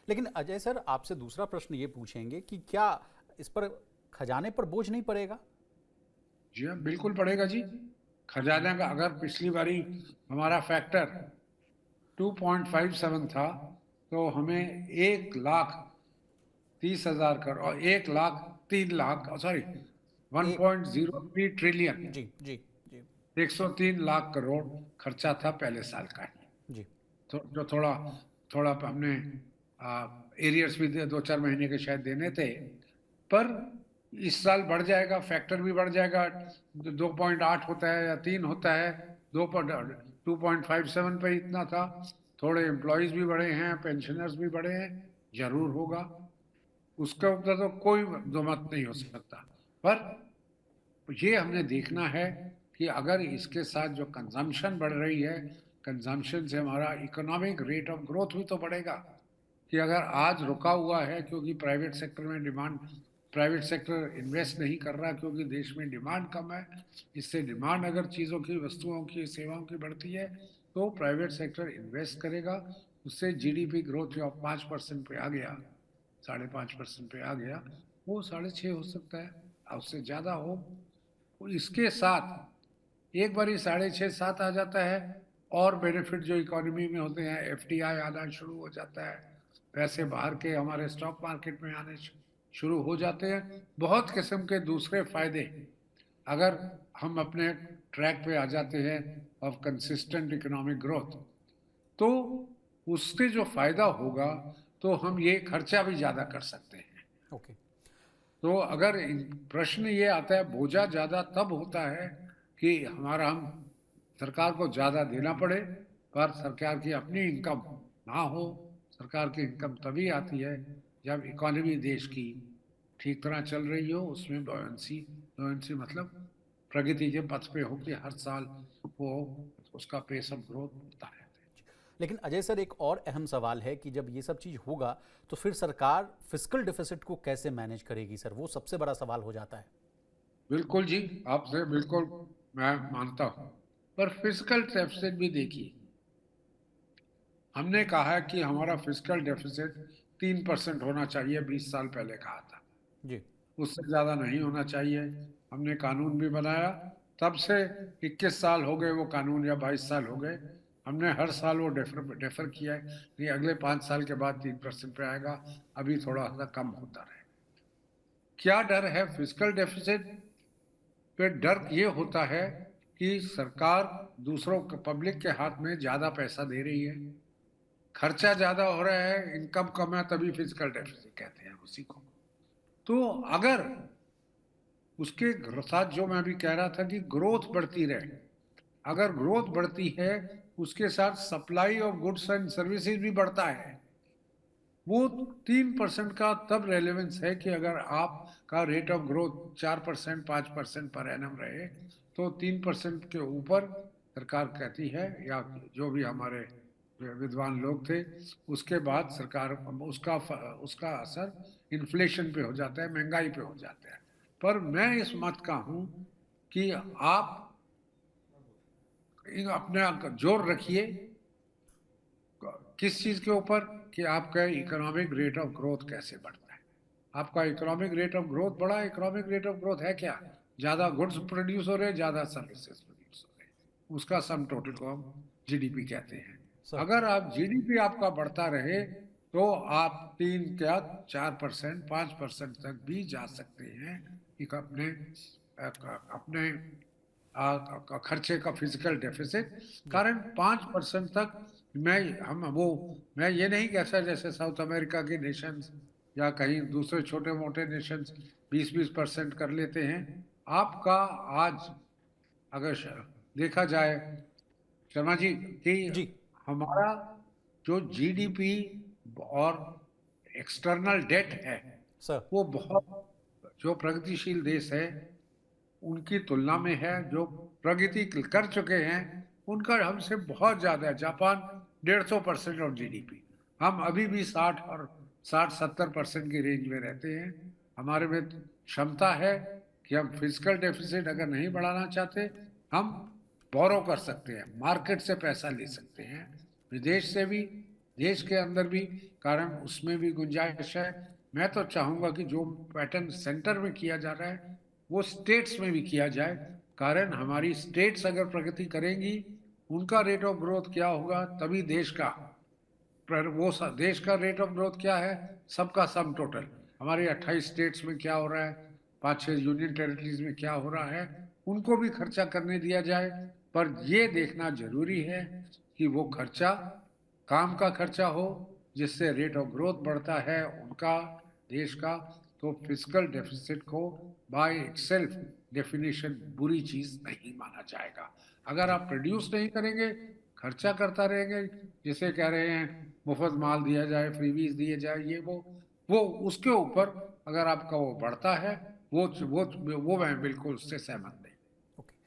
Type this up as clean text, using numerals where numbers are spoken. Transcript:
लेकिन अजय सर, आपसे दूसरा प्रश्न ये पूछेंगे कि क्या इस पर खजाने पर बोझ नहीं पड़ेगा? जी हाँ, बिल्कुल पड़ेगा जी। खजाना का अगर पिछली बारी हमारा फैक्टर 2.57 था, तो हमें 1,30,000 करोड़ और 1,03,00,000, सॉरी, वन एक। पॉइंट जीरो थ्री ट्रिलियन जी जी जी 103 लाख करोड़ खर्चा था पहले साल का ही। जी। तो जो थोड़ा थोड़ा हमने एरियर्स भी 2-4 महीने के शायद देने थे, पर इस साल बढ़ जाएगा, फैक्टर भी बढ़ जाएगा। 2.8 होता है या 3 होता है, 2.57 पे इतना था। थोड़े एम्प्लॉयज भी बढ़े हैं, पेंशनर्स भी बढ़े हैं, जरूर होगा। उसके ऊपर तो कोई दो मत नहीं हो सकता। पर ये हमने देखना है कि अगर इसके साथ जो कंजम्पशन बढ़ रही है, कंजम्पशन से हमारा इकोनॉमिक रेट ऑफ ग्रोथ भी तो बढ़ेगा। कि अगर आज रुका हुआ है क्योंकि प्राइवेट सेक्टर इन्वेस्ट नहीं कर रहा क्योंकि देश में डिमांड कम है, इससे डिमांड अगर चीज़ों की, वस्तुओं की, सेवाओं की बढ़ती है, तो प्राइवेट सेक्टर इन्वेस्ट करेगा। उससे जीडीपी ग्रोथ जो 5% पे आ गया, 5.5% पे आ गया, वो 6.5 हो सकता है, और उससे ज़्यादा हो। तो इसके साथ एक बार ही 6.5-7 आ जाता है, और बेनिफिट जो इकोनॉमी में होते हैं, एफडीआई आना शुरू हो जाता है, पैसे बाहर के हमारे स्टॉक मार्केट में आने शुरू हो जाते हैं, बहुत किस्म के दूसरे फायदे अगर हम अपने ट्रैक पे आ जाते हैं ऑफ कंसिस्टेंट इकोनॉमिक ग्रोथ, तो उससे जो फायदा होगा, तो हम ये खर्चा भी ज्यादा कर सकते हैं। ओके। तो अगर प्रश्न ये आता है, बोझा ज्यादा तब होता है कि हमारा हम सरकार को ज्यादा देना पड़े, पर सरकार की अपनी इनकम ना हो। सरकार की इनकम तभी आती है जब इकोनॉमी देश की ठीक तरह चल रही हो, उसमें बॉयंसी, बॉयंसी मतलब प्रगति के पथ पे हो, कि हर साल वो उसका पेस ऑफ ग्रोथ होता है। लेकिन अजय सर, एक और अहम सवाल है कि जब ये सब चीज़ होगा तो फिर सरकार फिस्कल डिफिसिट को कैसे मैनेज करेगी सर? वो सबसे बड़ा सवाल हो जाता है। बिल्कुल जी, आपसे बिल्कुल मैं मानता हूँ। पर फिजिकल डेफिसिट भी देखिए, हमने कहा है कि हमारा फिजिकल डेफिसिट 3% होना चाहिए, 20 साल पहले कहा था। जी। उससे ज्यादा नहीं होना चाहिए। हमने कानून भी बनाया, तब से 21 साल हो गए वो कानून, या 22 साल हो गए, हमने हर साल वो डेफर डेफर किया है कि अगले 5 साल के बाद 3% पे आएगा, अभी थोड़ा सा कम होता रहे। क्या डर है फिजिकल डेफिसिट पे? डर ये होता है कि सरकार दूसरों पब्लिक के हाथ में ज्यादा पैसा दे रही है, खर्चा ज्यादा हो रहा है, इनकम कम है, तभी फिजिकल डेफिसिट कहते हैं उसी को। तो अगर उसके साथ जो मैं अभी कह रहा था कि ग्रोथ बढ़ती रहे, अगर ग्रोथ बढ़ती है, उसके साथ supply of goods and services भी बढ़ता है, वो 3% का तब रेलेवेंस है कि अगर आपका rate of growth 4%, 5% per annum रहे, तो 3% के ऊपर सरकार कहती है, या जो भी हमारे विद्वान लोग थे, उसके बाद सरकार उसका उसका असर इन्फ्लेशन पे हो जाता है, महंगाई पे हो जाता है। पर मैं इस मत का हूं कि आप अपना जोर रखिए किस चीज के ऊपर, कि आपका इकोनॉमिक रेट ऑफ ग्रोथ कैसे बढ़ता है। आपका इकोनॉमिक रेट ऑफ ग्रोथ बढ़ा, इकोनॉमिक रेट ऑफ ग्रोथ है क्या? ज्यादा गुड्स प्रोड्यूस हो रहे, ज्यादा सर्विसेज प्रोड्यूस हो रहे, उसका सम टोटल को हम जीडीपी कहते हैं। सर। अगर आप जीडीपी आपका बढ़ता रहे, तो आप 3 क्या 4%, 5% तक भी जा सकते हैं, एक अपने अपने खर्चे का फिजिकल डेफिसिट। जी। कारण 5% तक, मैं हम वो मैं ये नहीं कहता जैसे साउथ अमेरिका के नेशंस या कहीं दूसरे छोटे मोटे नेशंस 20-20% कर लेते हैं। आपका आज अगर देखा जाए, शर्मा जी, कि जी। हमारा जो जीडीपी और एक्सटर्नल डेट है, सर। वो बहुत, जो प्रगतिशील देश है उनकी तुलना में है, जो प्रगति कर चुके हैं उनका हमसे बहुत ज्यादा है। जापान 150% ऑफ जीडीपी, हम अभी भी 60 और 60-70% की रेंज में रहते हैं। हमारे में क्षमता है कि हम फिजिकल डेफिसिट अगर नहीं बढ़ाना चाहते, हम बोरो कर सकते हैं, मार्केट से पैसा ले सकते हैं, विदेश से भी, देश के अंदर भी, कारण उसमें भी गुंजाइश है। मैं तो चाहूंगा कि जो पैटर्न सेंटर में किया जा रहा है वो स्टेट्स में भी किया जाए, कारण हमारी स्टेट्स अगर प्रगति करेंगी, उनका रेट ऑफ ग्रोथ क्या होगा, तभी देश का, पर वो देश का रेट ऑफ ग्रोथ क्या है, सबका सम टोटल, हमारे 28 स्टेट्स में क्या हो रहा है, 5-6 यूनियन टेरिटरीज में क्या हो रहा है, उनको भी खर्चा करने दिया जाए। पर ये देखना जरूरी है कि वो खर्चा काम का खर्चा हो, जिससे रेट ऑफ ग्रोथ बढ़ता है उनका, देश का। तो फिस्कल डेफिसिट को बाय इटसेल्फ डेफिनेशन बुरी चीज नहीं माना जाएगा। अगर जी आप प्रोड्यूस नहीं करेंगे, खर्चा करता रहेंगे, जिसे कह रहे हैं मुफ्त माल दिया जाए, फ्रीबीज दिए जाए, ये वो उसके ऊपर अगर आपका वो बढ़ता है, वो मैं बिल्कुल उससे सहमत नहीं।